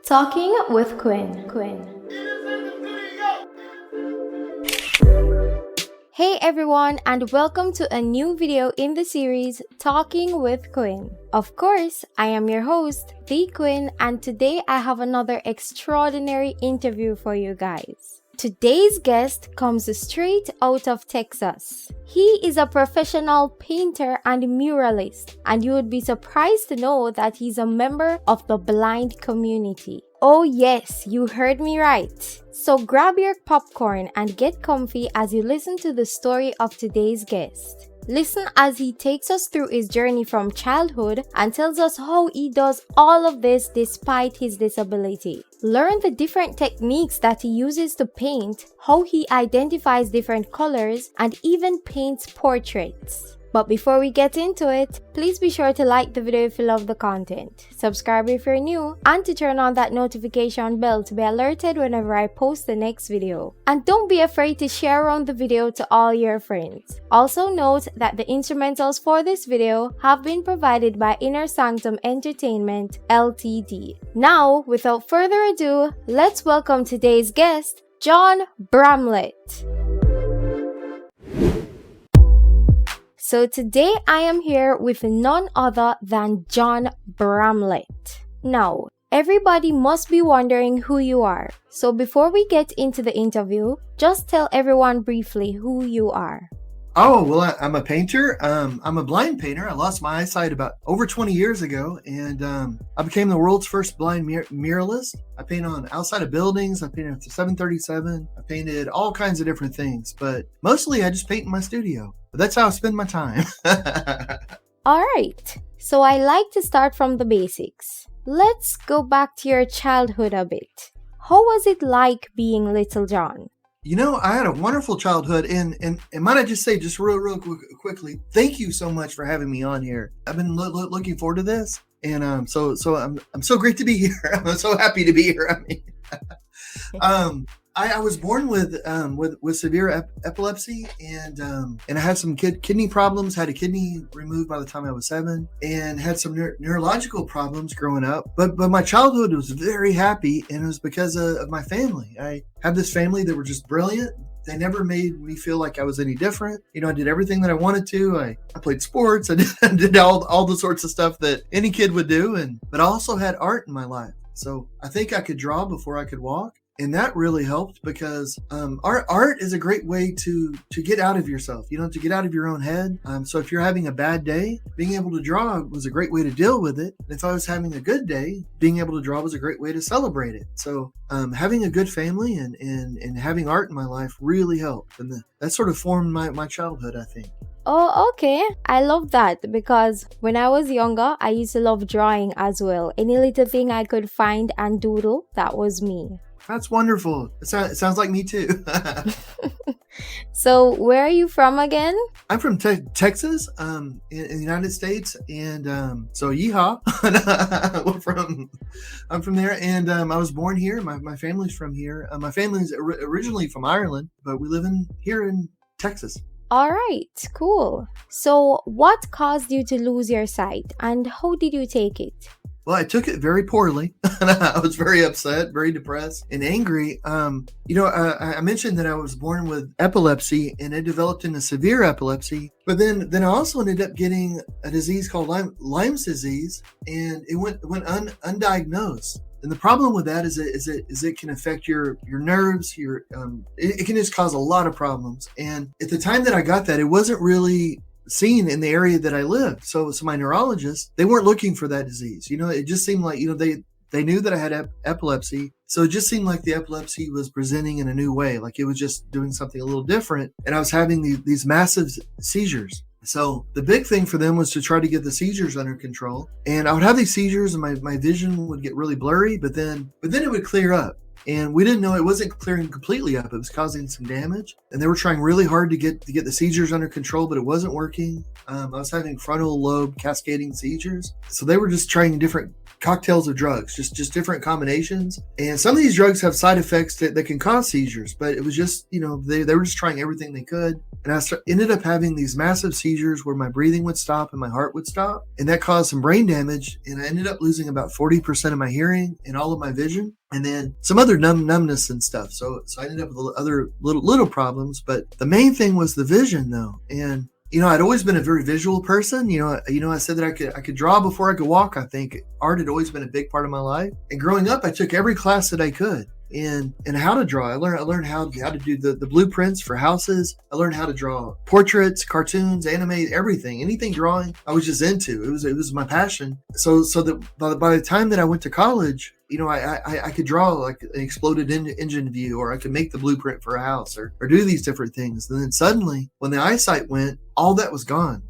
Talking with Quinn. Hey everyone, and welcome to a new video in the series Talking with Quinn. Of course, I am your host, the Quinn, and today I have another extraordinary interview for you guys. Today's guest comes straight out of Texas. He is a professional painter and muralist, and you would be surprised to know that he's a member of the blind community. Oh yes, you heard me right. So grab your popcorn and get comfy as you listen to the story of today's guest. Listen as he takes us through his journey from childhood and tells us how he does all of this despite his disability. Learn the different techniques that he uses to paint, how he identifies different colors, and even paints portraits. But before we get into it, please be sure to like the video if you love the content, subscribe if you're new, and to turn on that notification bell to be alerted whenever I post the next video. And don't be afraid to share around the video to all your friends. Also note that the instrumentals for this video have been provided by Inner Sanctum Entertainment Ltd. Now, without further ado, let's welcome today's guest, John Bramblitt. So today I am here with none other than John Bramblitt. Now, everybody must be wondering who you are. So before we get into the interview, just tell everyone briefly who you are. Oh, well, I'm a painter. I'm a blind painter. I lost my eyesight about over 20 years ago, and I became the world's first blind muralist. I paint on outside of buildings. I painted the 737. I painted all kinds of different things, but mostly I just paint in my studio. But that's how I spend my time. All right. So I like to start from the basics. Let's go back to your childhood a bit. How was it like being little John? You know, I had a wonderful childhood, and might I just say, just real quickly, thank you so much for having me on here. I've been looking forward to this, and so I'm so great to be here. I'm so happy to be here. I was born with severe epilepsy, and I had some kidney problems. Had a kidney removed by the time I was 7, and had some neurological problems growing up. But my childhood was very happy, and it was because of my family. I had this family that were just brilliant. They never made me feel like I was any different. You know, I did everything that I wanted to. I played sports. I did all the sorts of stuff that any kid would do. But I also had art in my life. So I think I could draw before I could walk. And that really helped because art is a great way to get out of yourself, you know, to get out of your own head. So if you're having a bad day, being able to draw was a great way to deal with it. And if I was having a good day, being able to draw was a great way to celebrate it. So having a good family and having art in my life really helped. And that sort of formed my childhood, I think. Oh, okay. I love that because when I was younger, I used to love drawing as well. Any little thing I could find and doodle, that was me. That's wonderful. It sounds like me too. So where are you from again? I'm from Texas, in the United States, and so yeehaw. I'm from there, and I was born here. My family's from here. My family's originally from Ireland, but we live here in Texas. All right, cool. So what caused you to lose your sight, and how did you take it? Well, I took it very poorly. I was very upset, very depressed, and angry. I mentioned that I was born with epilepsy, and it developed into severe epilepsy. But then I also ended up getting a disease called Lyme's disease, and it went undiagnosed. And the problem with that is it can affect your nerves. It can just cause a lot of problems. And at the time that I got that, it wasn't really seen in the area that I lived. So my neurologists, they weren't looking for that disease. You know, it just seemed like, you know, they knew that I had epilepsy. So it just seemed like the epilepsy was presenting in a new way. Like it was just doing something a little different. And I was having these massive seizures. So the big thing for them was to try to get the seizures under control. And I would have these seizures and my vision would get really blurry, but then it would clear up. And we didn't know it wasn't clearing completely up. It was causing some damage. And they were trying really hard to get the seizures under control, but it wasn't working. I was having frontal lobe cascading seizures. So they were just trying different cocktails of drugs, just different combinations. And some of these drugs have side effects that can cause seizures, but it was just, they were just trying everything they could. And I ended up having these massive seizures where my breathing would stop and my heart would stop. And that caused some brain damage. And I ended up losing about 40% of my hearing and all of my vision. And then some other numbness and stuff. So I ended up with other little problems. But the main thing was the vision, though. And I'd always been a very visual person. I said that I could draw before I could walk. I think art had always been a big part of my life. And growing up, I took every class that I could. And how to draw. I learned how to do the blueprints for houses. I learned how to draw portraits, cartoons, anime, everything. Anything drawing, I was just into. It was my passion. So that by the time that I went to college, I could draw like an exploded engine view, or I could make the blueprint for a house, or do these different things. And then suddenly, when the eyesight went, all that was gone.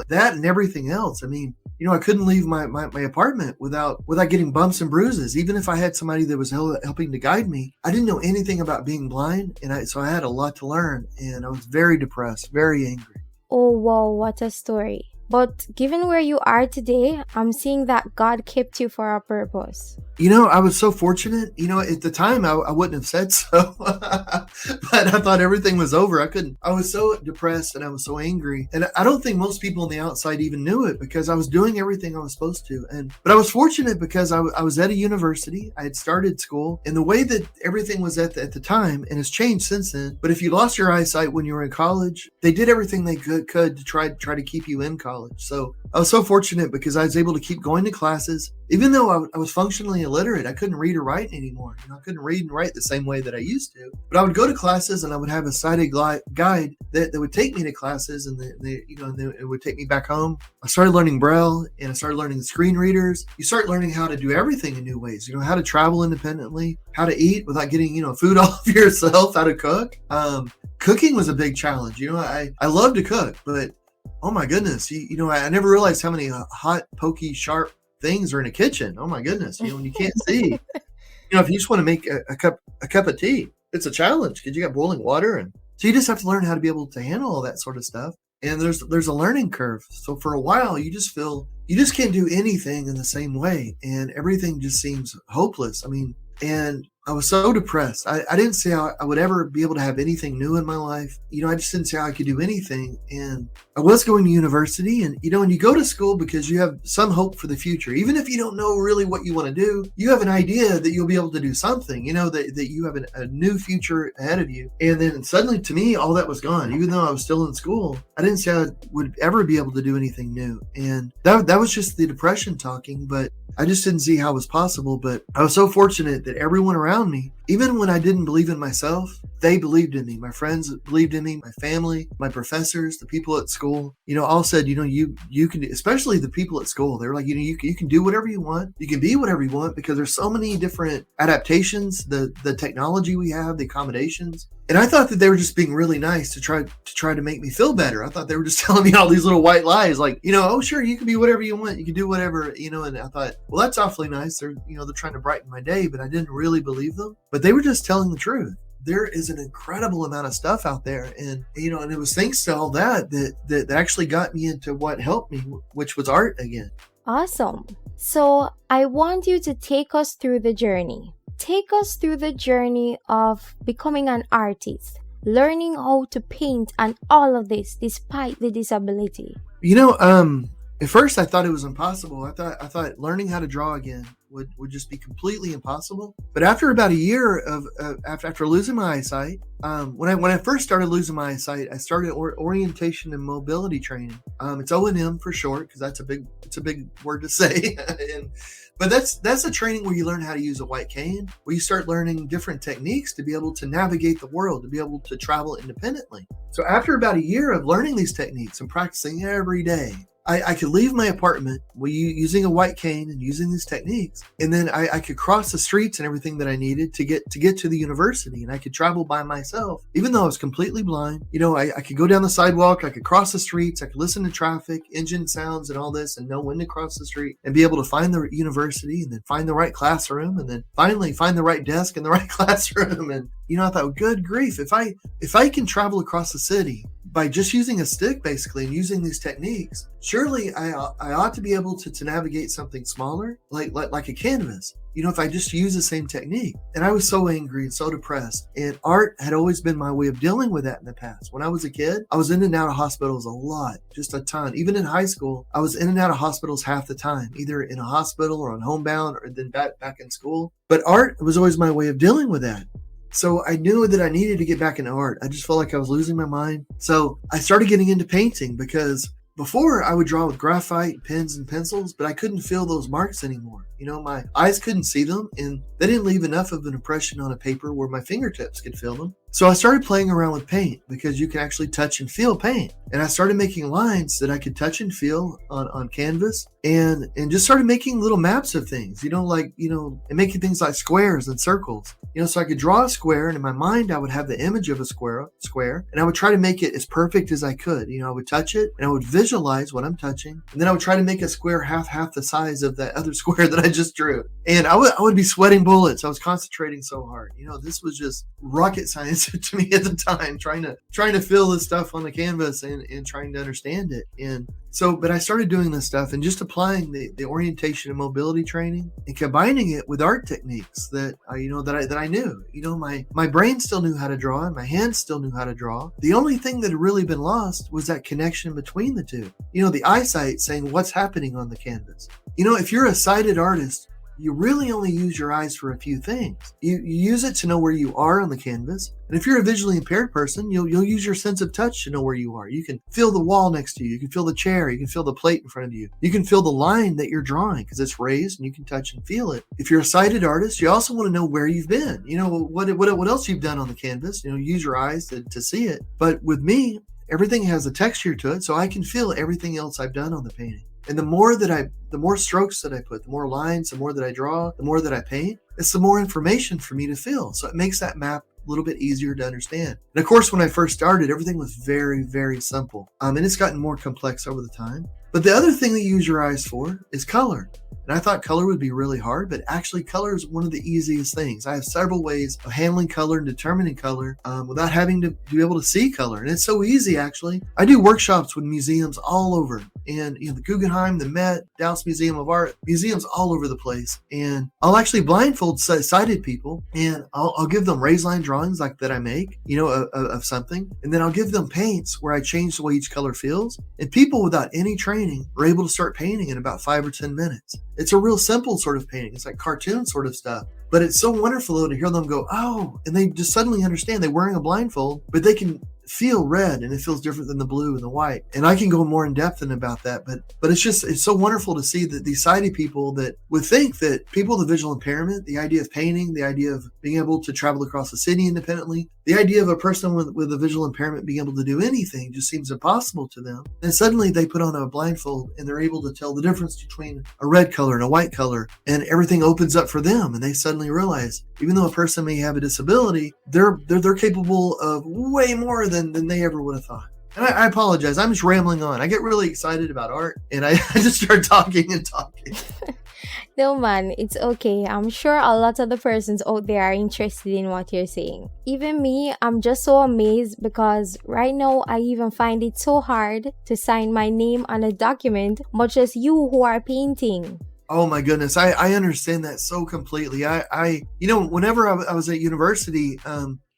That and everything else. I mean, I couldn't leave my apartment without getting bumps and bruises. Even if I had somebody that was helping to guide me, I didn't know anything about being blind, and so I had a lot to learn, and I was very depressed, very angry. Oh, wow, what a story. But given where you are today, I'm seeing that God kept you for a purpose. I was so fortunate. At the time, I wouldn't have said so. But I thought everything was over. I was so depressed and I was so angry. And I don't think most people on the outside even knew it, because I was doing everything I was supposed to. But I was fortunate because I was at a university. I had started school. And the way that everything was at the time, and it's changed since then. But if you lost your eyesight when you were in college, they did everything they could to try to keep you in college. So I was so fortunate because I was able to keep going to classes. Even though I was functionally illiterate, I couldn't read or write anymore. I couldn't read and write the same way that I used to. But I would go to classes and I would have a sighted guide that would take me to classes, and it would take me back home. I started learning Braille, and I started learning the screen readers. You start learning how to do everything in new ways. How to travel independently, how to eat without getting food off yourself, how to cook. Cooking was a big challenge. I love to cook, but oh my goodness, I never realized how many hot, pokey, sharp things are in a kitchen. Oh my goodness, when you can't see. If you just want to make a cup of tea, it's a challenge because you got boiling water, and so you just have to learn how to be able to handle all that sort of stuff. And there's a learning curve. So for a while, you just feel you just can't do anything in the same way, and everything just seems hopeless. And I was so depressed. I didn't see how I would ever be able to have anything new in my life. I just didn't see how I could do anything. And I was going to university, and, when you go to school because you have some hope for the future, even if you don't know really what you want to do, you have an idea that you'll be able to do something, that you have a new future ahead of you. And then suddenly, to me, all that was gone. Even though I was still in school, I didn't see how I would ever be able to do anything new. And that was just the depression talking, but I just didn't see how it was possible. But I was so fortunate that everyone around me, even when I didn't believe in myself, they believed in me. My friends believed in me, my family, my professors, the people at school, all said, you can, especially the people at school, they were like, you can do whatever you want. You can be whatever you want, because there's so many different adaptations, the technology we have, the accommodations. And I thought that they were just being really nice to try to make me feel better. I thought they were just telling me all these little white lies, like, oh, sure, you can be whatever you want. You can do whatever, and I thought, well, that's awfully nice. They're trying to brighten my day, but I didn't really believe them. But they were just telling the truth. There is an incredible amount of stuff out there. And, and it was thanks to all that actually got me into what helped me, which was art again. Awesome. So I want you to take us through the journey. Take us through the journey of becoming an artist, learning how to paint, and all of this despite the disability. At first I thought it was impossible. I thought learning how to draw again would just be completely impossible. But after about a year of after losing my eyesight, when I first started losing my eyesight, I started orientation and mobility training. It's O&M for short, because it's a big word to say. But that's a training where you learn how to use a white cane, where you start learning different techniques to be able to navigate the world, to be able to travel independently. So after about a year of learning these techniques and practicing every day, I could leave my apartment using a white cane and using these techniques, and then I could cross the streets and everything that I needed to get to the university, and I could travel by myself, even though I was completely blind. I could go down the sidewalk, I could cross the streets, I could listen to traffic, engine sounds, and all this, and know when to cross the street, and be able to find the university, and then find the right classroom, and then finally find the right desk in the right classroom. And I thought, good grief, if I can travel across the city by just using a stick basically and using these techniques, surely I ought to be able to navigate something smaller, like a canvas, if I just use the same technique. And I was so angry and so depressed. And art had always been my way of dealing with that in the past. When I was a kid, I was in and out of hospitals a lot, just a ton. Even in high school, I was in and out of hospitals half the time, either in a hospital or on homebound or then back in school. But art was always my way of dealing with that. So I knew that I needed to get back into art. I just felt like I was losing my mind. So I started getting into painting, because before I would draw with graphite, pens, and pencils, but I couldn't feel those marks anymore. My eyes couldn't see them, and they didn't leave enough of an impression on a paper where my fingertips could feel them. So I started playing around with paint, because you can actually touch and feel paint. And I started making lines that I could touch and feel on canvas, and just started making little maps of things, and making things like squares and circles. So I could draw a square, and in my mind, I would have the image of a square, and I would try to make it as perfect as I could. I would touch it, and I would visualize what I'm touching, and then I would try to make a square half the size of that other square that I just drew. And I would be sweating bullets. I was concentrating so hard. This was just rocket science to me at the time, trying to feel this stuff on the canvas and trying to understand it. And so, but I started doing this stuff and just applying the orientation and mobility training and combining it with art techniques that I knew. My brain still knew how to draw and my hands still knew how to draw. The only thing that had really been lost was that connection between the two. The eyesight saying what's happening on the canvas. If you're a sighted artist, you really only use your eyes for a few things. You use it to know where you are on the canvas. And if you're a visually impaired person, you'll use your sense of touch to know where you are. You can feel the wall next to you. You can feel the chair. You can feel the plate in front of you. You can feel the line that you're drawing because it's raised and you can touch and feel it. If you're a sighted artist, you also want to know where you've been. What else you've done on the canvas. Use your eyes to see it. But with me, everything has a texture to it, so I can feel everything else I've done on the painting. And the more strokes that I put, the more lines, the more that I draw, the more that I paint, it's the more information for me to fill. So it makes that map a little bit easier to understand. And of course, when I first started, everything was very, very simple. And it's gotten more complex over the time. But the other thing that you use your eyes for is color. And I thought color would be really hard, but actually color is one of the easiest things. I have several ways of handling color and determining color without having to be able to see color. And it's so easy, actually. I do workshops with museums all over. And the Guggenheim, the Met, Dallas Museum of Art, museums all over the place. And I'll actually blindfold sighted people, and I'll give them raised line drawings like that I make, of something. And then I'll give them paints where I change the way each color feels. And people without any training are able to start painting in about 5 or 10 minutes. It's a real simple sort of painting. It's like cartoon sort of stuff. But it's so wonderful though to hear them go, oh, and they just suddenly understand they're wearing a blindfold, but they can feel red and it feels different than the blue and the white. And I can go more in depth about that, but it's so wonderful to see that these sighted people that would think that people with a visual impairment, the idea of painting, the idea of being able to travel across the city independently, the idea of a person with a visual impairment being able to do anything just seems impossible to them. And suddenly they put on a blindfold and they're able to tell the difference between a red color and a white color, and everything opens up for them. And they suddenly realize, even though a person may have a disability, they're capable of way more than they ever would have thought. And I apologize. I'm just rambling on. I get really excited about art and I just start talking and talking. No man, it's okay. I'm sure a lot of the persons out there are interested in what you're saying. Even me, I'm just so amazed because right now I even find it so hard to sign my name on a document, much as you who are painting. Oh my goodness, I understand that so completely. Whenever I was at university,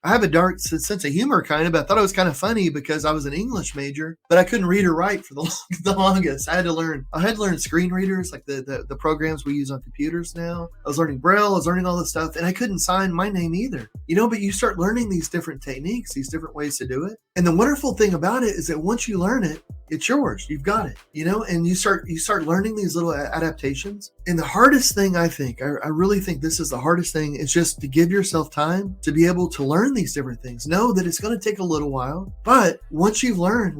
I have a dark sense of humor kind of. I thought it was kind of funny because I was an English major, but I couldn't read or write for the longest. I had to learn screen readers, like the programs we use on computers now. I was learning Braille, I was learning all this stuff, and I couldn't sign my name either. But you start learning these different techniques, these different ways to do it. And the wonderful thing about it is that once you learn it, it's yours. You've got it, and you start learning these little adaptations. And the hardest thing, I think, I really think this is the hardest thing, is just to give yourself time to be able to learn these different things. Know that it's going to take a little while, but once you've learned,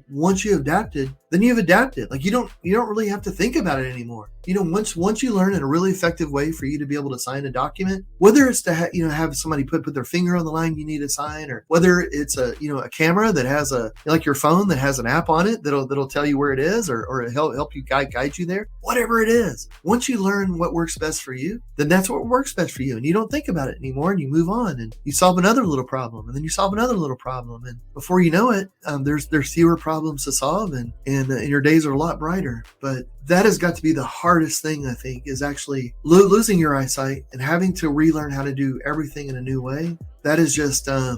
once you've adapted, then you've adapted. Like you don't really have to think about it anymore. Once you learn in a really effective way for you to be able to sign a document, whether it's to have somebody put their finger on the line you need to sign, or whether it's a camera that has like your phone that has an app on it it that'll tell you where it is or help you guide you there. Whatever it is, once you learn what works best for you, then that's what works best for you, and you don't think about it anymore, and you move on, and you solve another little problem, and then you solve another little problem, and before you know it, there's fewer problems to solve, and your days are a lot brighter. But that has got to be the hardest thing, I think, is actually losing your eyesight and having to relearn how to do everything in a new way. That is just I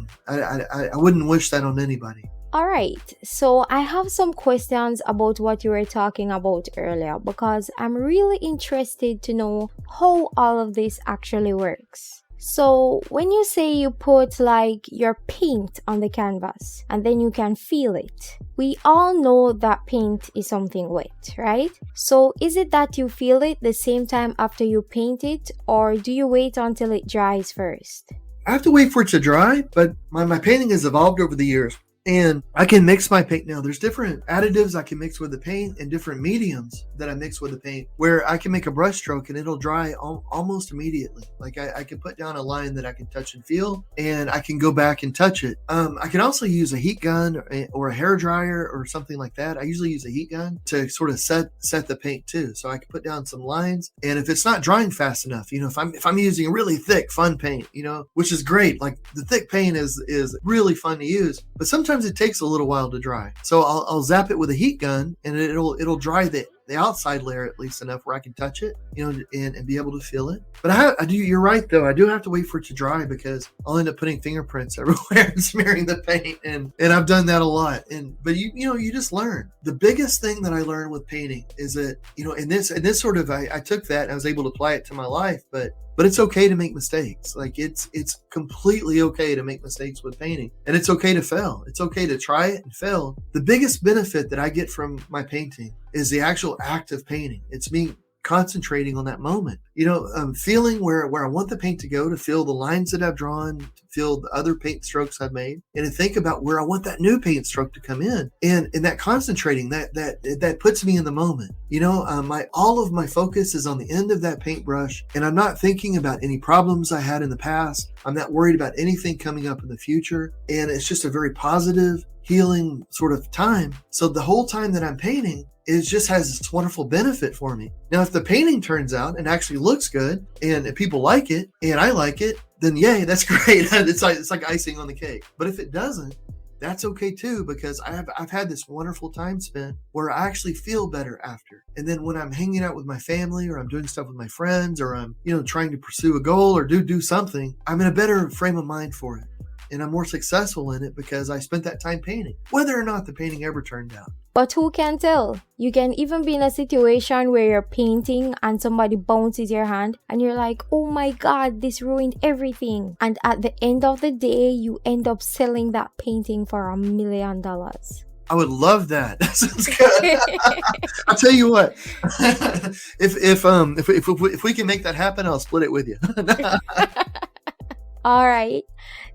wouldn't wish that on anybody. All right, so I have some questions about what you were talking about earlier because I'm really interested to know how all of this actually works. So when you say you put like your paint on the canvas and then you can feel it, we all know that paint is something wet, right? So is it that you feel it the same time after you paint it, or do you wait until it dries first? I have to wait for it to dry, but my painting has evolved over the years. And I can mix my paint now. There's different additives I can mix with the paint and different mediums that I mix with the paint where I can make a brush stroke and it'll dry almost immediately. Like I can put down a line that I can touch and feel, and I can go back and touch it. I can also use a heat gun or a hair dryer or something like that. I usually use a heat gun to sort of set the paint too. So I can put down some lines, and if it's not drying fast enough, if I'm using a really thick, fun paint, which is great. Like the thick paint is really fun to use, but sometimes it takes a little while to dry. So I'll zap it with a heat gun, and it'll dry the outside layer at least enough where I can touch it, and be able to feel it. But I do. You're right though. I do have to wait for it to dry because I'll end up putting fingerprints everywhere and smearing the paint, and I've done that a lot. But you just learn. The biggest thing that I learned with painting is that in this sort of I took that and I was able to apply it to my life, but it's okay to make mistakes. Like it's completely okay to make mistakes with painting, and it's okay to fail. It's okay to try it and fail. The biggest benefit that I get from my painting is the actual act of painting. It's me concentrating on that moment, feeling where I want the paint to go, to feel the lines that I've drawn, to feel the other paint strokes I've made, and to think about where I want that new paint stroke to come in. And that concentrating, that puts me in the moment. All of my focus is on the end of that paintbrush, and I'm not thinking about any problems I had in the past. I'm not worried about anything coming up in the future. And it's just a very positive, healing sort of time. So the whole time that I'm painting, it just has this wonderful benefit for me. Now, if the painting turns out and actually looks good and people like it and I like it, then yay, that's great. It's like icing on the cake. But if it doesn't, that's okay too, because I've had this wonderful time spent where I actually feel better after. And then when I'm hanging out with my family, or I'm doing stuff with my friends, or I'm trying to pursue a goal or do something, I'm in a better frame of mind for it. And I'm more successful in it because I spent that time painting, whether or not the painting ever turned out. But who can tell? You can even be in a situation where you're painting and somebody bounces your hand and you're like, oh my God, this ruined everything. And at the end of the day, you end up selling that painting for $1 million. I would love that. That sounds good. I'll tell you what. if we can make that happen, I'll split it with you. All right.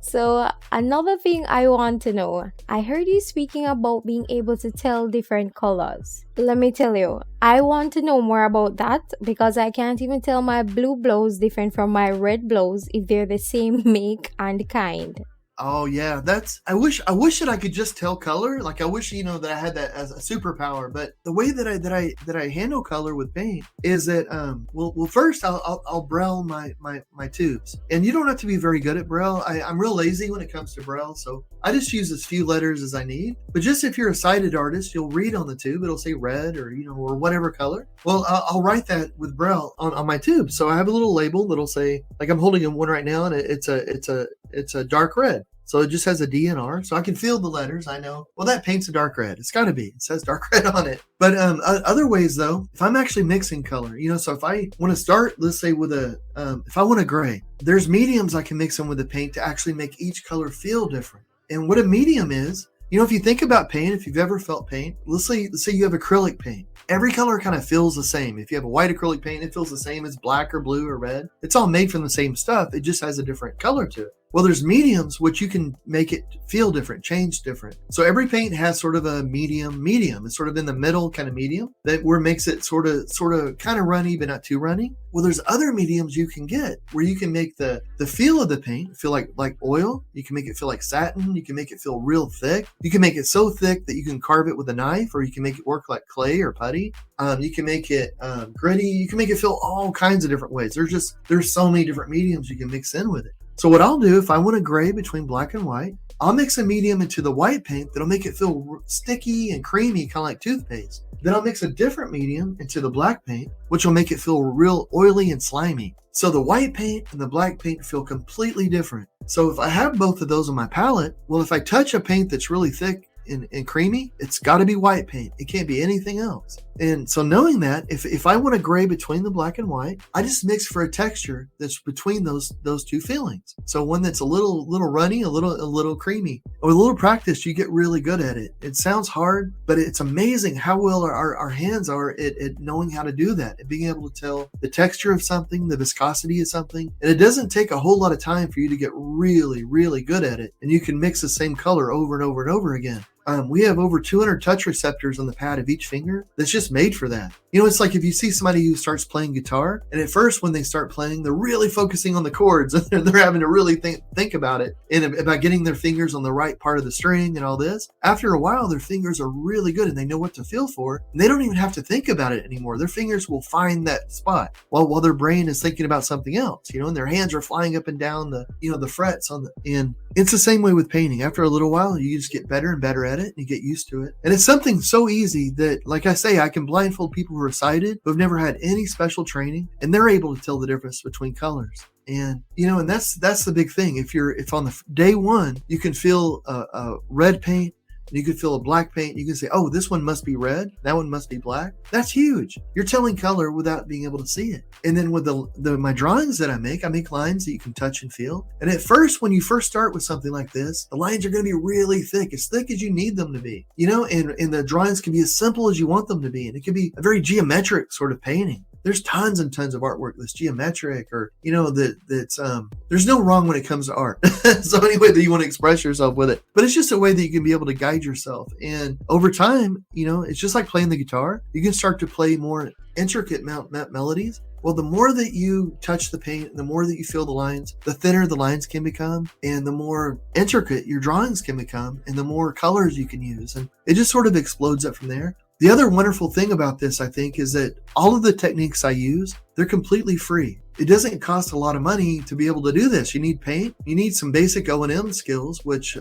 So another thing I want to know, I heard you speaking about being able to tell different colors. Let me tell you, I want to know more about that because I can't even tell my blue blouse different from my red blouse if they're the same make and kind. Oh yeah, I wish that I could just tell color. Like I wish that I had that as a superpower. But the way that I handle color with paint is that well first I'll braille my tubes, and you don't have to be very good at braille. I'm real lazy when it comes to braille, so I just use as few letters as I need. But just if you're a sighted artist, you'll read on the tube, it'll say red or or whatever color. Well, I'll write that with braille on my tube. So I have a little label that'll say, like I'm holding one right now, and it's a dark red. So it just has a D and R, so I can feel the letters. I know, well, that paint's a dark red. It's got to be. It says dark red on it. But other ways, though, if I'm actually mixing color, so if I want to start, let's say with if I want a gray, there's mediums I can mix in with the paint to actually make each color feel different. And what a medium is, if you think about paint, if you've ever felt paint, let's say you have acrylic paint. Every color kind of feels the same. If you have a white acrylic paint, it feels the same as black or blue or red. It's all made from the same stuff. It just has a different color to it. Well, there's mediums, which you can make it feel different, change different. So every paint has sort of a medium. It's sort of in the middle kind of medium that where makes it sort of kind of runny, but not too runny. Well, there's other mediums you can get where you can make the feel of the paint feel like oil. You can make it feel like satin. You can make it feel real thick. You can make it so thick that you can carve it with a knife, or you can make it work like clay or putty. You can make it gritty. You can make it feel all kinds of different ways. There's so many different mediums you can mix in with it. So what I'll do, if I want a gray between black and white, I'll mix a medium into the white paint that'll make it feel sticky and creamy, kind of like toothpaste. Then I'll mix a different medium into the black paint, which will make it feel real oily and slimy. So the white paint and the black paint feel completely different. So if I have both of those on my palette, well, if I touch a paint that's really thick and creamy, it's got to be white paint. It can't be anything else. And so knowing that, if I want a gray between the black and white, I just mix for a texture that's between those two feelings. So one that's a little runny, a little creamy. With a little practice, you get really good at it. It sounds hard, but it's amazing how well our hands are at knowing how to do that, and being able to tell the texture of something, the viscosity of something. And it doesn't take a whole lot of time for you to get really, really good at it. And you can mix the same color over and over and over again. We have over 200 touch receptors on the pad of each finger that's just made for that. You know, it's like if you see somebody who starts playing guitar, and at first when they start playing, they're really focusing on the chords, and they're having to really think about it and about getting their fingers on the right part of the string and all this. After a while, their fingers are really good and they know what to feel for, and they don't even have to think about it anymore. Their fingers will find that spot while their brain is thinking about something else, and their hands are flying up and down the frets and it's the same way with painting. After a little while, you just get better and better at it, and you get used to it. And it's something so easy that, like I say, I can blindfold people who are sighted, who have never had any special training, and they're able to tell the difference between colors. And, and that's the big thing. If on the day one, you can feel a red paint, and you could feel a black paint, you can say, oh, this one must be red, that one must be black. That's huge. You're telling color without being able to see it. And then with my drawings that I make lines that you can touch and feel. And at first, when you first start with something like this, the lines are going to be really thick, as thick as you need them to be. And the drawings can be as simple as you want them to be. And it can be a very geometric sort of painting. There's tons and tons of artwork that's geometric, or there's no wrong when it comes to art. So any way that you want to express yourself with it, but it's just a way that you can be able to guide yourself. And over time, it's just like playing the guitar. You can start to play more intricate melodies. Well, the more that you touch the paint, and the more that you feel the lines, the thinner the lines can become, and the more intricate your drawings can become, and the more colors you can use. And it just sort of explodes up from there. The other wonderful thing about this, I think, is that all of the techniques I use, they're completely free. It doesn't cost a lot of money to be able to do this. You need paint. You need some basic O&M skills, which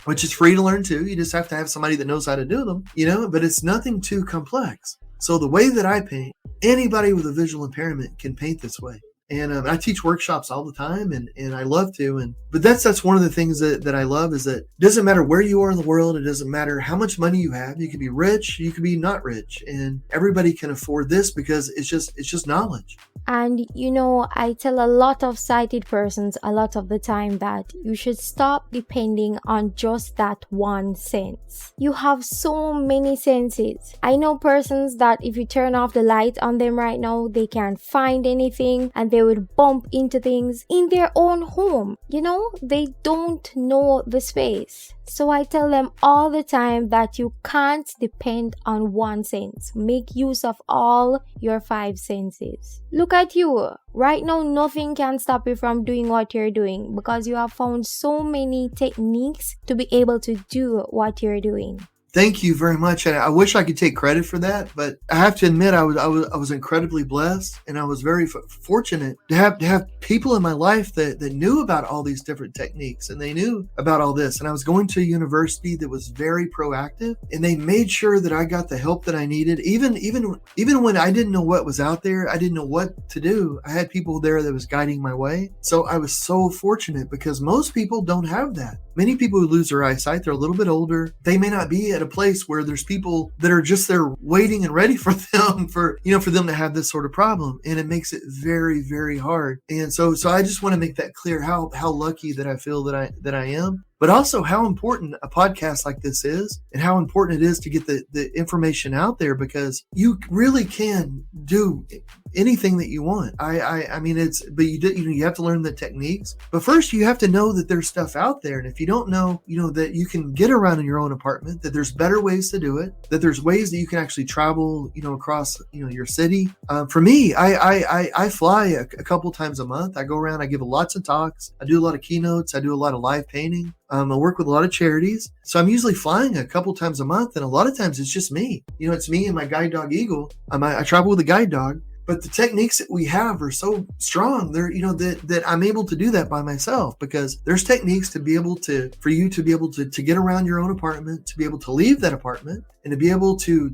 is free to learn too. You just have to have somebody that knows how to do them, but it's nothing too complex. So the way that I paint, anybody with a visual impairment can paint this way. And I teach workshops all the time, and I love to. But that's one of the things that I love, is that it doesn't matter where you are in the world. It doesn't matter how much money you have. You can be rich, you can be not rich, and everybody can afford this because it's just knowledge. And I tell a lot of sighted persons a lot of the time that you should stop depending on just that one sense. You have so many senses. I know persons that if you turn off the light on them right now, they can't find anything, and they would bump into things in their own home. They don't know the space. So I tell them all the time that you can't depend on one sense. Make use of all your 5 senses. Look at you. Right now, nothing can stop you from doing what you're doing, because you have found so many techniques to be able to do what you're doing. Thank you very much. And I wish I could take credit for that, but I have to admit I was incredibly blessed, and I was very fortunate to have people in my life that knew about all these different techniques, and they knew about all this. And I was going to a university that was very proactive, and they made sure that I got the help that I needed. Even when I didn't know what was out there, I didn't know what to do, I had people there that was guiding my way. So I was so fortunate, because most people don't have that. Many people who lose their eyesight, they're a little bit older. They may not be at a place where there's people that are just there waiting and ready for them for them to have this sort of problem. And it makes it very, very hard. And so I just want to make that clear, how lucky that I feel that I am. But also how important a podcast like this is, and how important it is to get the information out there, because you really can do anything that you want. I mean, but you have to learn the techniques. But first, you have to know that there's stuff out there, and if you don't know, that you can get around in your own apartment, that there's better ways to do it, that there's ways that you can actually travel, across, your city. For me, I fly a couple times a month. I go around, I give lots of talks, I do a lot of keynotes, I do a lot of live painting. I work with a lot of charities. So I'm usually flying a couple times a month. And a lot of times it's just me. It's me and my guide dog, Eagle. I travel with a guide dog. But the techniques that we have are so strong. They're, that I'm able to do that by myself, because there's techniques for you to be able to get around your own apartment, to be able to leave that apartment, and to be able to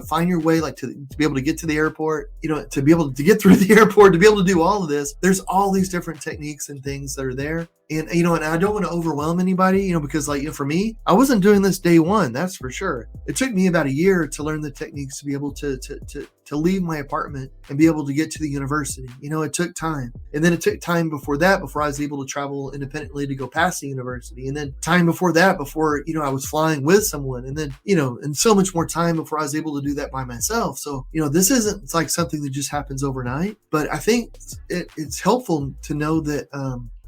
find your way, like to be able to get to the airport, to be able to get through the airport, to be able to do all of this. There's all these different techniques and things that are there. And, and I don't want to overwhelm anybody, because for me, I wasn't doing this day one, that's for sure. It took me about a year to learn the techniques to be able to leave my apartment and be able to get to the university. It took time. And then it took time before I was able to travel independently to go past the university. And then time before that, I was flying with someone. And then, and so much more time before I was able to do that by myself. So, this isn't like something that just happens overnight, but I think it's helpful to know that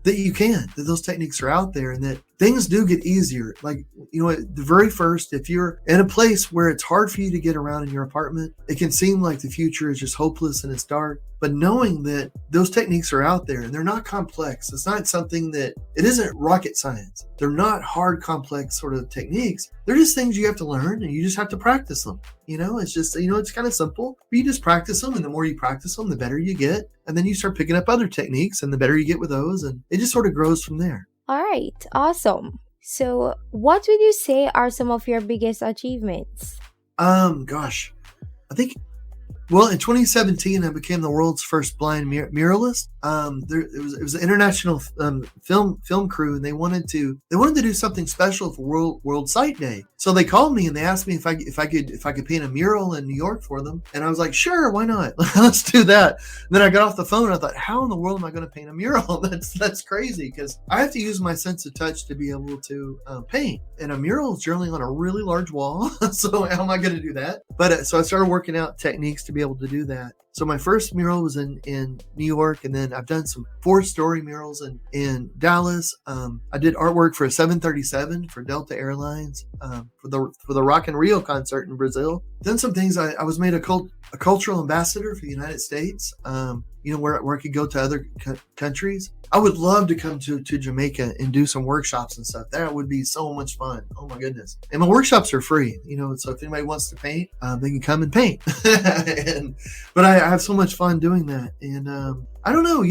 that those techniques are out there, and that things do get easier. Like, at the very first, if you're in a place where it's hard for you to get around in your apartment, it can seem like the future is just hopeless and it's dark. But knowing that those techniques are out there and they're not complex, it isn't rocket science. They're not hard, complex sort of techniques. They're just things you have to learn, and you just have to practice them. It's just, it's kind of simple, but you just practice them. And the more you practice them, the better you get. And then you start picking up other techniques, and the better you get with those. And it just sort of grows from there. All right, awesome. So what would you say are some of your biggest achievements? Gosh, I think, well, in 2017, I became the world's first blind muralist. It was an international film crew, and they wanted to do something special for World Sight Day. So they called me and they asked me if I could paint a mural in New York for them. And I was like, sure, why not? Let's do that. And then I got off the phone and I thought, how in the world am I going to paint a mural? That's crazy, because I have to use my sense of touch to be able to paint. And a mural is generally on a really large wall. So how am I going to do that? But so I started working out techniques to be able to do that. So my first mural was in New York, and then I've done some 4-story murals in Dallas. I did artwork for a 737 for Delta Airlines, for the Rock in Rio concert in Brazil. Done some things. I was made a cultural ambassador for the United States. Where I could go to other countries. I would love to come to Jamaica and do some workshops and stuff. That would be so much fun. Oh my goodness. And my workshops are free, so if anybody wants to paint, they can come and paint. But I have so much fun doing that. And I don't know,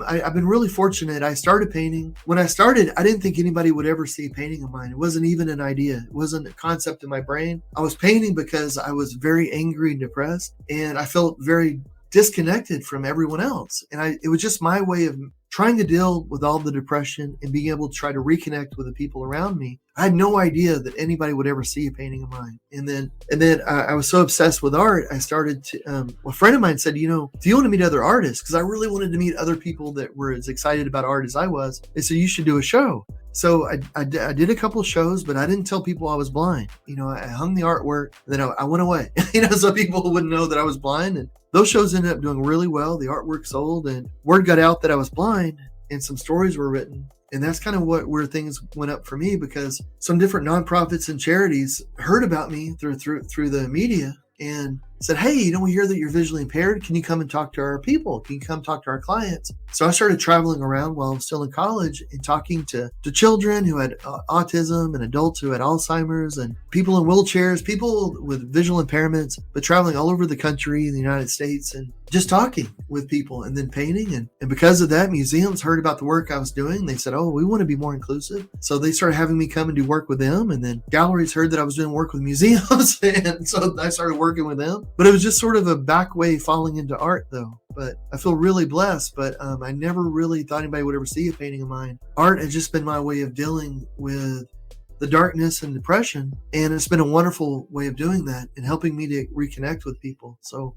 I've been really fortunate. I started painting. When I started, I didn't think anybody would ever see a painting of mine. It wasn't even an idea. It wasn't a concept in my brain. I was painting because I was very angry and depressed, and I felt very disconnected from everyone else. And it was just my way of trying to deal with all the depression and being able to try to reconnect with the people around me. I had no idea that anybody would ever see a painting of mine. And then I was so obsessed with art, I started to, a friend of mine said, do you want to meet other artists? Because I really wanted to meet other people that were as excited about art as I was. They said, you should do a show. So I did a couple of shows, but I didn't tell people I was blind. I hung the artwork, and then I went away, so people wouldn't know that I was blind. And those shows ended up doing really well. The artwork sold, and word got out that I was blind, and some stories were written. And that's kind of where things went up for me, because some different nonprofits and charities heard about me through the media and said, hey, we hear that you're visually impaired. Can you come and talk to our people? Can you come talk to our clients? So I started traveling around while I was still in college and talking to children who had autism and adults who had Alzheimer's and people in wheelchairs, people with visual impairments, but traveling all over the country in the United States and just talking with people and then painting. And because of that, museums heard about the work I was doing. They said, oh, we want to be more inclusive. So they started having me come and do work with them. And then galleries heard that I was doing work with museums. And so I started working with them. But it was just sort of a back way falling into art, though. But I feel really blessed, but I never really thought anybody would ever see a painting of mine. Art has just been my way of dealing with the darkness and depression, and it's been a wonderful way of doing that and helping me to reconnect with people. So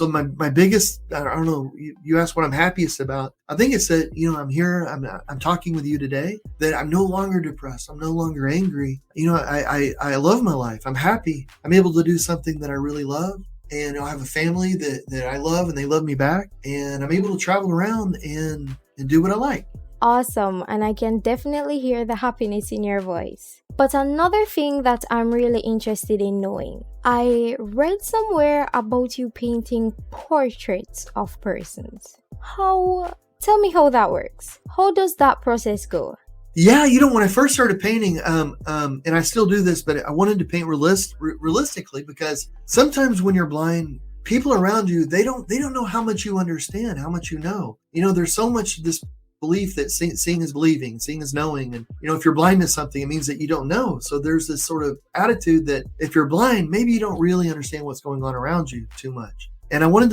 my biggest, I don't know, you asked what I'm happiest about. I think it's that, I'm here, I'm talking with you today, that I'm no longer depressed. I'm no longer angry. I love my life. I'm happy. I'm able to do something that I really love. and I have a family that I love and they love me back, and I'm able to travel around and do what I like. Awesome, and I can definitely hear the happiness in your voice. But another thing that I'm really interested in knowing, I read somewhere about you painting portraits of persons. Tell me how that works. How does that process go? Yeah, when I first started painting, and I still do this, but I wanted to paint realistically, because sometimes when you're blind, people around you, they don't know how much you understand, how much you know. There's so much this belief that seeing is believing, seeing is knowing, and if you're blind to something, it means that you don't know. So there's this sort of attitude that if you're blind, maybe you don't really understand what's going on around you too much. And I wanted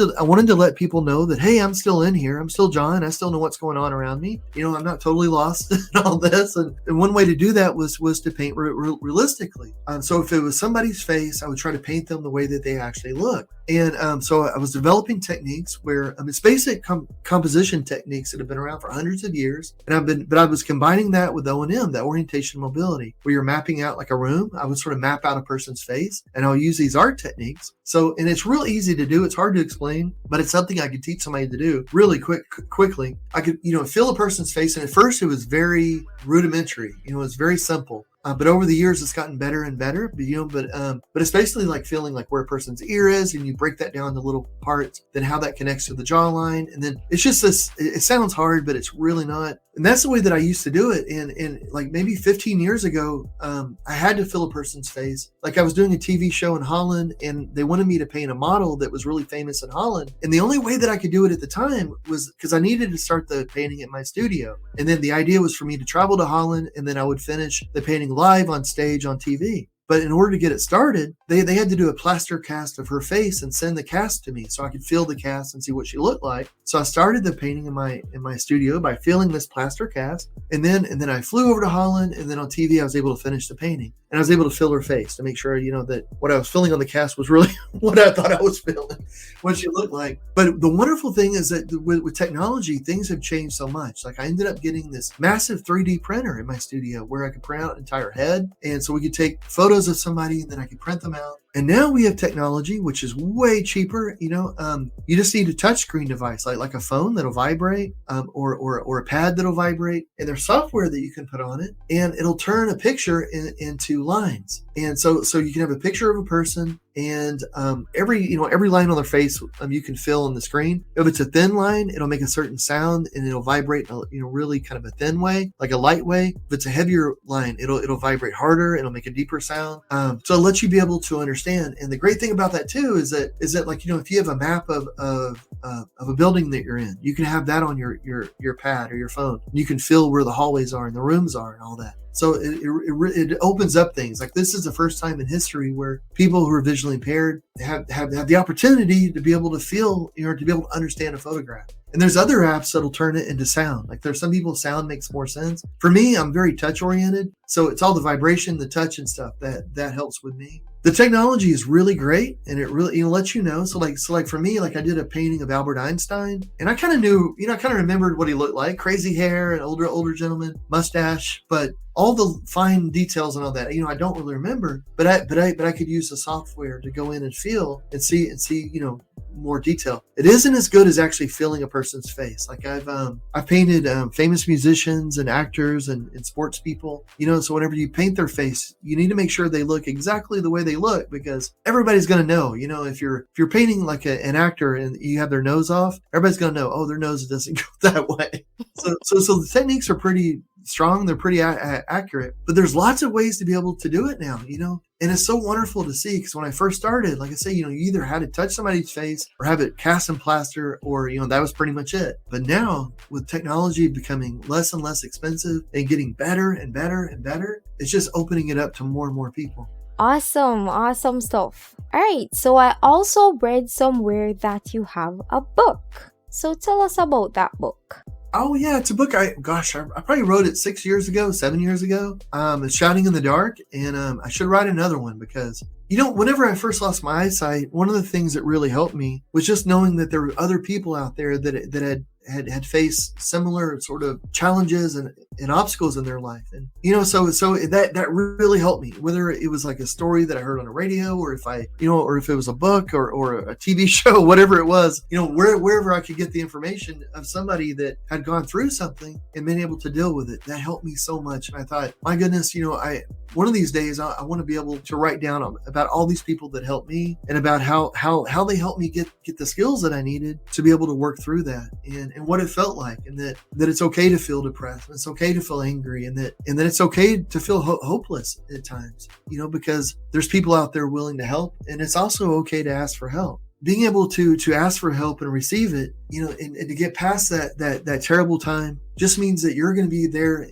to let people know that, hey, I'm still in here. I'm still John. I still know what's going on around me. I'm not totally lost in all this. And one way to do that was to paint realistically. So if it was somebody's face, I would try to paint them the way that they actually look. And so I was developing techniques where it's basic composition techniques that have been around for hundreds of years. But I was combining that with O&M, that orientation mobility, where you're mapping out like a room. I would sort of map out a person's face, and I'll use these art techniques. And it's real easy to do. It's hard to explain, but it's something I could teach somebody to do really quickly. I could, feel a person's face. And at first it was very rudimentary. It was very simple. But over the years, it's gotten better and better. But it's basically like feeling like where a person's ear is, and you break that down to little parts, then how that connects to the jawline. And then it's just this, it sounds hard, but it's really not. And that's the way that I used to do it. And like maybe 15 years ago, I had to fill a person's face. Like I was doing a TV show in Holland, and they wanted me to paint a model that was really famous in Holland. And the only way that I could do it at the time was because I needed to start the painting at my studio. And then the idea was for me to travel to Holland, and then I would finish the painting live on stage on TV. But in order to get it started, they had to do a plaster cast of her face and send the cast to me so I could feel the cast and see what she looked like. So I started the painting in my studio by feeling this plaster cast, and then I flew over to Holland, and then on TV I was able to finish the painting, and I was able to fill her face to make sure that what I was feeling on the cast was really what I thought I was feeling, what she looked like. But the wonderful thing is that with technology, things have changed so much. Like I ended up getting this massive 3D printer in my studio where I could print out an entire head, and so we could take photos of somebody, and then I could print them out. And now we have technology which is way cheaper. You just need a touchscreen device like a phone that'll vibrate, or a pad that'll vibrate, and there's software that you can put on it, and it'll turn a picture into lines. And so you can have a picture of a person, and every line on their face you can fill on the screen. If it's a thin line, it'll make a certain sound, and it'll vibrate really kind of a thin way, like a light way. If it's a heavier line, it'll vibrate harder. It'll make a deeper sound. So it lets you be able to understand. And the great thing about that too is that like if you have a map of a building that you're in, you can have that on your pad or your phone. You can feel where the hallways are and the rooms are and all that. So it opens up things. Like this is the first time in history where people who are visually impaired have the opportunity to be able to feel, to be able to understand a photograph. And there's other apps that'll turn it into sound. Like there's some people sound makes more sense. For me, I'm very touch oriented. So it's all the vibration, the touch and stuff that helps with me. The technology is really great, and it really lets you know. So like for me, like I did a painting of Albert Einstein, and I kind of knew, I kind of remembered what he looked like: crazy hair, an older gentleman, mustache, but all the fine details and all that, I don't really remember. But I could use the software to go in and feel and see, more detail. It isn't as good as actually feeling a person's face. Like I've painted famous musicians and actors and sports people. So whenever you paint their face, you need to make sure they look exactly the way they look, because everybody's going to know. If you're painting like an actor and you have their nose off, everybody's going to know, oh, their nose doesn't go that way. So the techniques are pretty strong. They're pretty accurate, but there's lots of ways to be able to do it now, and it's so wonderful to see, because when I first started, like I say, you either had to touch somebody's face or have it cast in plaster, or, that was pretty much it. But now with technology becoming less and less expensive and getting better and better and better, it's just opening it up to more and more people. Awesome stuff. All right. So I also read somewhere that you have a book. So tell us about that book. Oh yeah, it's a book. I probably wrote it 7 years ago. It's Shining in the Dark, and I should write another one, because whenever I first lost my eyesight, one of the things that really helped me was just knowing that there were other people out there that had faced similar sort of challenges and obstacles in their life. And, so that really helped me, whether it was like a story that I heard on a radio, or if or if it was a book or a TV show, whatever it was, wherever I could get the information of somebody that had gone through something and been able to deal with it. That helped me so much. And I thought, my goodness, one of these days I want to be able to write down about all these people that helped me, and about how they helped me get the skills that I needed to be able to work through that, and what it felt like, and that it's okay to feel depressed, and it's okay to feel angry, and that it's okay to feel hopeless at times, because there's people out there willing to help, and it's also okay to ask for help. Being able to ask for help and receive it, and to get past that terrible time just means that you're going to be there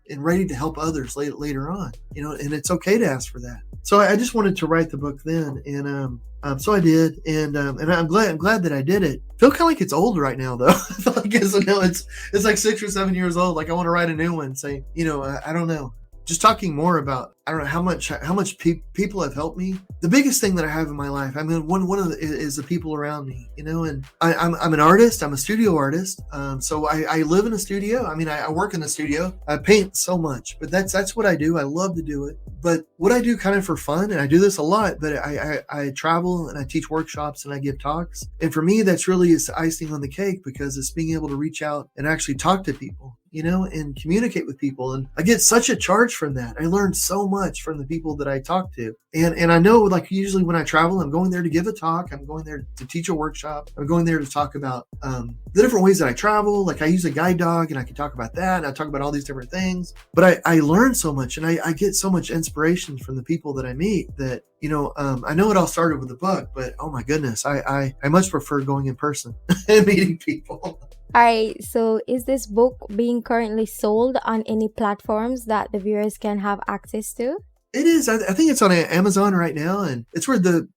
and ready to help others later on, and it's okay to ask for that. So I just wanted to write the book then, and so I did, and I'm glad that I did it. I feel kind of like it's old right now, though. I feel like it's like 6 or 7 years old. Like I want to write a new one, say, I don't know. Just talking more about, I don't know how much people have helped me. The biggest thing that I have in my life, I mean, one of the is the people around me, and I'm an artist. I'm a studio artist. So I live in a studio. I mean, I work in the studio. I paint so much, but that's what I do. I love to do it. But what I do kind of for fun, and I do this a lot, but I travel and I teach workshops and I give talks. And for me, that's really is icing on the cake, because it's being able to reach out and actually talk to people, and communicate with people. And I get such a charge from that. I learn so much from the people that I talk to. And I know, like, usually when I travel, I'm going there to give a talk. I'm going there to teach a workshop. I'm going there to talk about the different ways that I travel. Like, I use a guide dog, and I can talk about that. And I talk about all these different things. But I learn so much, and I get so much inspiration from the people that I meet that, I know it all started with the book, but oh my goodness, I much prefer going in person and meeting people. All right, so is this book being currently sold on any platforms that the viewers can have access to? It is. I think it's on Amazon right now, and it's where the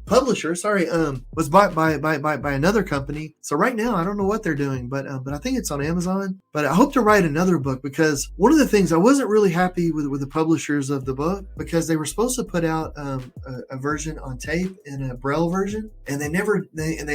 publisher, was bought by another company. So right now, I don't know what they're doing, but I think it's on Amazon. But I hope to write another book, because one of the things I wasn't really happy with the publishers of the book, because they were supposed to put out a version on tape and a Braille version, and they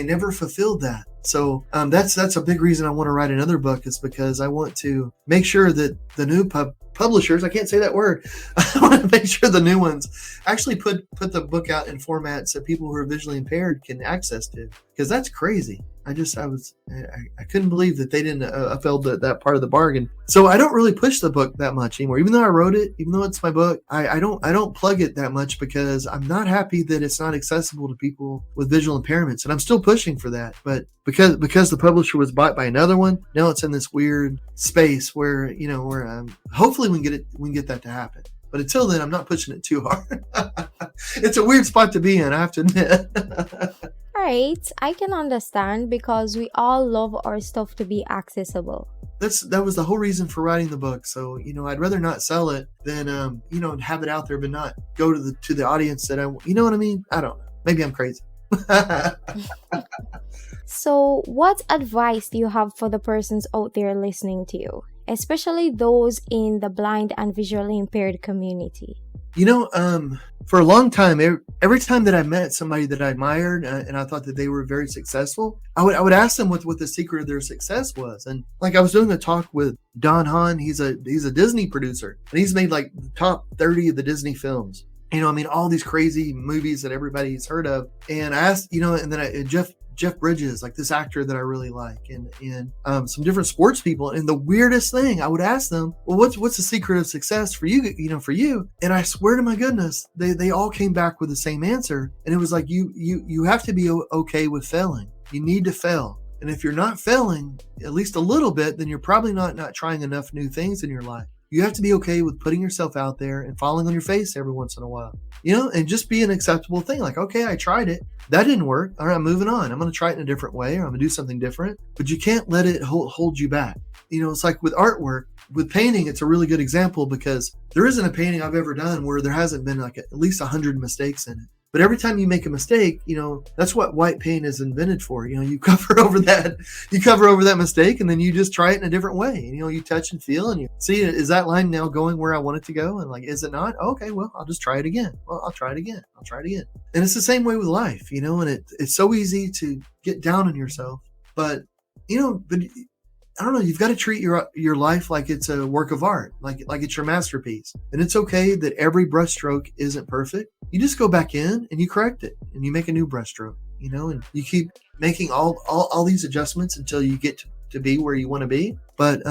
never fulfilled that. So that's a big reason I want to write another book, is because I want to make sure that the new publishers, I can't say that word, I want to make sure the new ones actually put the book out in formats that people who are visually impaired can access to, because that's crazy. I couldn't believe that they didn't upheld that part of the bargain. So I don't really push the book that much anymore. Even though I wrote it, even though it's my book, I don't plug it that much, because I'm not happy that it's not accessible to people with visual impairments. And I'm still pushing for that. But because the publisher was bought by another one, now it's in this weird space where hopefully we can get that to happen. But until then, I'm not pushing it too hard. It's a weird spot to be in, I have to admit. Right, I can understand, because we all love our stuff to be accessible. That was the whole reason for writing the book. So, I'd rather not sell it than, have it out there, but not go to the audience that you know what I mean? I don't know. Maybe I'm crazy. So, what advice do you have for the persons out there listening to you, especially those in the blind and visually impaired community? For a long time, every time that I met somebody that I admired and I thought that they were very successful, I would ask them what the secret of their success was. And like, I was doing a talk with Don Hahn. He's a Disney producer, and he's made like the top 30 of the Disney films. All these crazy movies that everybody's heard of. And I asked, and then Jeff Bridges, like this actor that I really like, and some different sports people. And the weirdest thing, I would ask them, well, what's the secret of success for you, for you? And I swear to my goodness, they all came back with the same answer. And it was like, you have to be okay with failing. You need to fail. And if you're not failing at least a little bit, then you're probably not trying enough new things in your life. You have to be okay with putting yourself out there and falling on your face every once in a while, and just be an acceptable thing. Like, okay, I tried it. That didn't work. All right, I'm moving on. I'm going to try it in a different way, or I'm going to do something different. But you can't let it hold you back. It's like with artwork, with painting, it's a really good example, because there isn't a painting I've ever done where there hasn't been like at least 100 mistakes in it. But every time you make a mistake, that's what white paint is invented for. You cover over that mistake, and then you just try it in a different way. And, you touch and feel, and you see, is that line now going where I want it to go? And like, is it not? Okay, well, I'll just try it again. Well, I'll try it again. And it's the same way with life, and it's so easy to get down on yourself. But but I don't know, you've got to treat your life like it's a work of art, like it's your masterpiece. And it's okay that every brushstroke isn't perfect. You just go back in and you correct it and you make a new brushstroke, and you keep making all these adjustments until you get to be where you want to be. But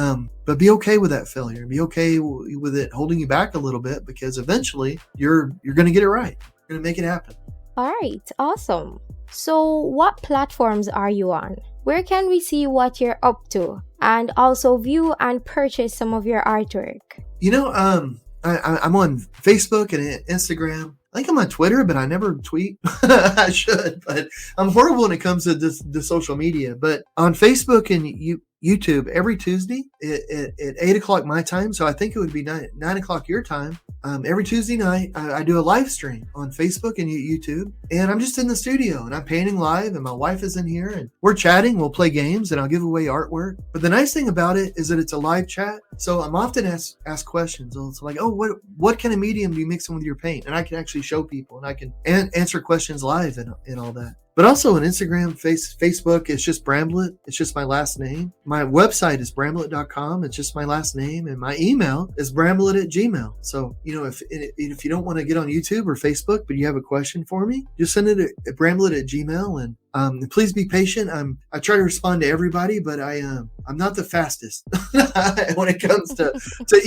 be okay with that failure. Be okay with it holding you back a little bit, because eventually you're going to get it right. You're going to make it happen. All right, awesome. So what platforms are you on? Where can we see what you're up to, and also view and purchase some of your artwork? I'm on Facebook and Instagram. I think I'm on Twitter, but I never tweet. I should, but I'm horrible when it comes to the social media. But on Facebook and YouTube, every Tuesday at 8 o'clock my time, so I think it would be 9 o'clock your time. Every Tuesday night, I do a live stream on Facebook and YouTube, and I'm just in the studio and I'm painting live, and my wife is in here and we're chatting. We'll play games and I'll give away artwork. But the nice thing about it is that it's a live chat, so I'm often asked questions. So it's like, oh, what kind of medium do you mix in with your paint? And I can actually show people, and I can answer questions live and all that. But also on Instagram, Facebook, it's just Bramblitt. It's just my last name. My website is bramblitt.com. It's just my last name. And my email is bramblitt@gmail. So, if you don't want to get on YouTube or Facebook, but you have a question for me, just send it at bramblitt@gmail. And please be patient. I try to respond to everybody, but I'm not the fastest when it comes to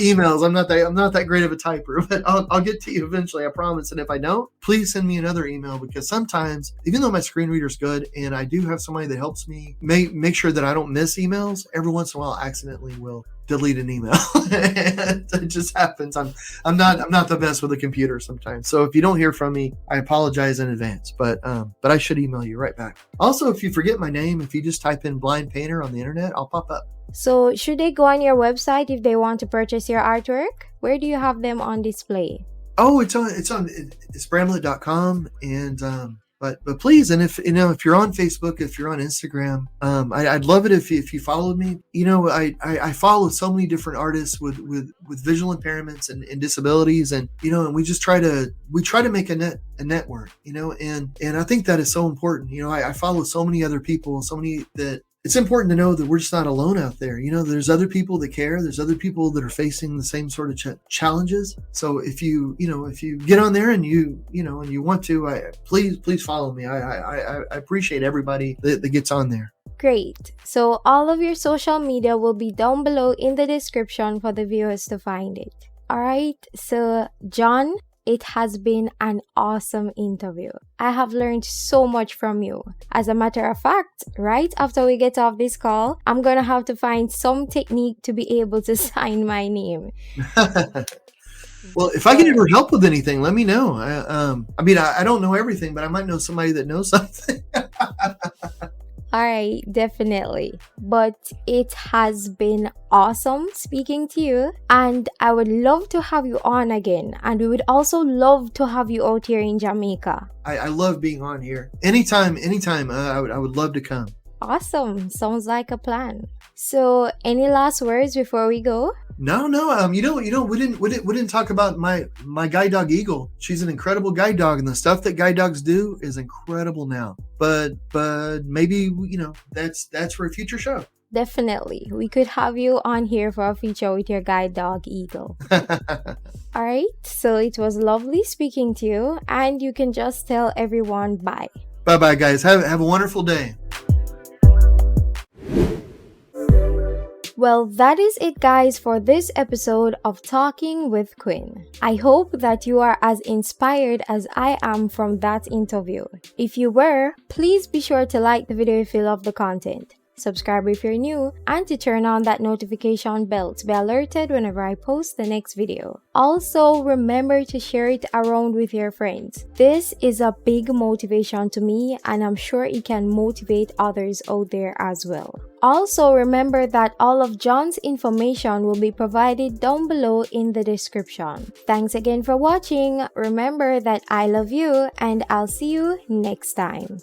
emails. I'm not that great of a typer, but I'll get to you eventually, I promise. And if I don't, please send me another email, because sometimes, even though my screen reader's good and I do have somebody that helps me make sure that I don't miss emails, every once in a while I accidentally will delete an email. It just happens. I'm not the best with a computer sometimes. So if you don't hear from me, I apologize in advance, but I should email you right back. Also, if you forget my name, if you just type in Blind Painter on the internet, I'll pop up. So should they go on your website if they want to purchase your artwork? Where do you have them on display? Oh, it's bramblitt.com, and but please, and if you're on Facebook, if you're on Instagram, I'd love it if you followed me. I follow so many different artists with visual impairments and disabilities, and and we try to make a network, and I think that is so important. I follow so many other people, so many that it's important to know that we're just not alone out there. There's other people that care. There's other people that are facing the same sort of challenges. So if you get on there and you want to, please follow me. I appreciate everybody that gets on there. Great. So all of your social media will be down below in the description for the viewers to find it. All right. So John, it has been an awesome interview. I have learned so much from you. As a matter of fact, right after we get off this call, I'm going to have to find some technique to be able to sign my name. Well, if I can ever help with anything, let me know. I don't know everything, but I might know somebody that knows something. All right, definitely. But it has been awesome speaking to you, and I would love to have you on again. And we would also love to have you out here in Jamaica. I love being on here. Anytime. I would love to come. Awesome. Sounds like a plan. So, any last words before we go? No. We didn't talk about my guide dog Eagle. She's an incredible guide dog, and the stuff that guide dogs do is incredible now. But maybe that's for a future show. Definitely, we could have you on here for a feature with your guide dog Eagle. All right. So it was lovely speaking to you, and you can just tell everyone bye. Bye, guys. Have a wonderful day. Well, that is it, guys, for this episode of Talking with Quinn. I hope that you are as inspired as I am from that interview. If you were, please be sure to like the video if you love the content. Subscribe if you're new, and to turn on that notification bell to be alerted whenever I post the next video. Also, remember to share it around with your friends. This is a big motivation to me, and I'm sure it can motivate others out there as well. Also, remember that all of John's information will be provided down below in the description. Thanks again for watching. Remember that I love you, and I'll see you next time.